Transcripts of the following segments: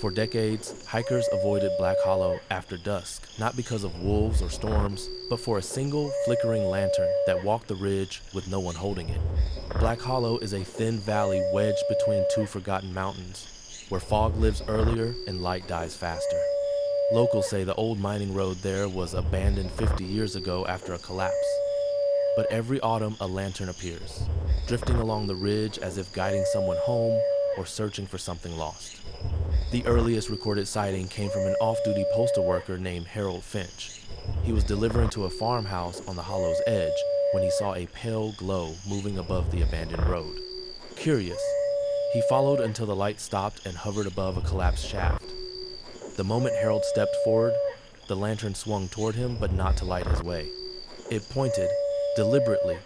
For decades, hikers avoided Black Hollow after dusk, not because of wolves or storms, but for a single flickering lantern that walked the ridge with no one holding it. Black Hollow is a thin valley wedged between two forgotten mountains, where fog lives earlier and light dies faster. Locals say the old mining road there was abandoned 50 years ago after a collapse. But every autumn a lantern appears, drifting along the ridge as if guiding someone home or searching for something lost. The earliest recorded sighting came from an off-duty postal worker named Harold Finch. He was delivering to a farmhouse on the hollow's edge when he saw a pale glow moving above the abandoned road. Curious, he followed until the light stopped and hovered above a collapsed shaft. The moment Harold stepped forward, the lantern swung toward him, but not to light his way. It pointed, deliberately,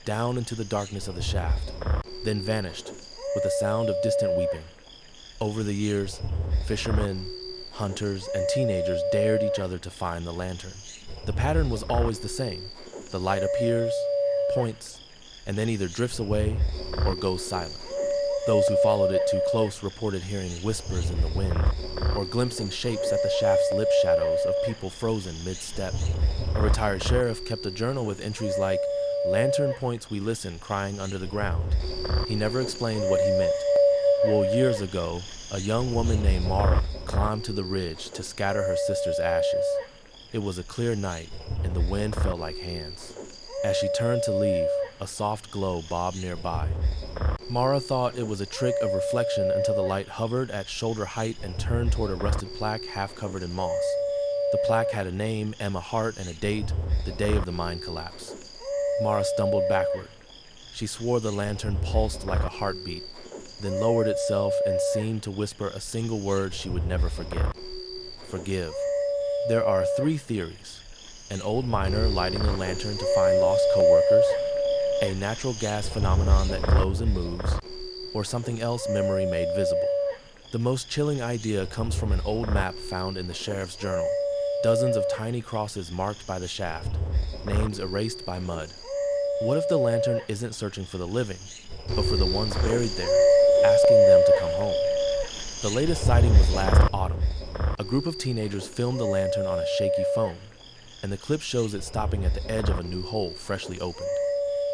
down into the darkness of the shaft, then vanished with a sound of distant weeping. Over the years, fishermen, hunters, and teenagers dared each other to find the lantern. The pattern was always the same. The light appears, points, and then either drifts away or goes silent. Those who followed it too close reported hearing whispers in the wind or glimpsing shapes at the shaft's lip shadows of people frozen mid-step. A retired sheriff kept a journal with entries like, "Lantern points we listen crying under the ground." He never explained what he meant. Well, years ago, a young woman named Mara climbed to the ridge to scatter her sister's ashes. It was a clear night, and the wind felt like hands. As she turned to leave, a soft glow bobbed nearby. Mara thought it was a trick of reflection until the light hovered at shoulder height and turned toward a rusted plaque half covered in moss. The plaque had a name, Emma Hart, and a date, the day of the mine collapse. Mara stumbled backward. She swore the lantern pulsed like a heartbeat, then lowered itself and seemed to whisper a single word she would never forget: forgive. There are 3 theories: an old miner lighting a lantern to find lost coworkers, a natural gas phenomenon that glows and moves, or something else memory made visible. The most chilling idea comes from an old map found in the sheriff's journal. Dozens of tiny crosses marked by the shaft, names erased by mud. What if the lantern isn't searching for the living, but for the ones buried there, asking them to come home? The latest sighting was last autumn. A group of teenagers filmed the lantern on a shaky phone, and the clip shows it stopping at the edge of a new hole freshly opened.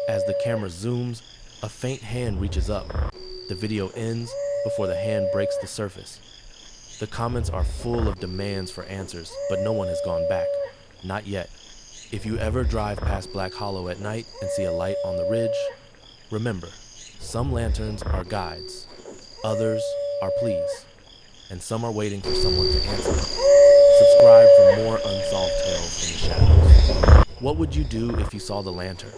As the camera zooms, a faint hand reaches up. The video ends before the hand breaks the surface. The comments are full of demands for answers, but no one has gone back. Not yet. If you ever drive past Black Hollow at night and see a light on the ridge, remember, some lanterns are guides, others are pleas, and some are waiting for someone to answer them. Subscribe for more unsolved tales in the shadows. What would you do if you saw the lantern?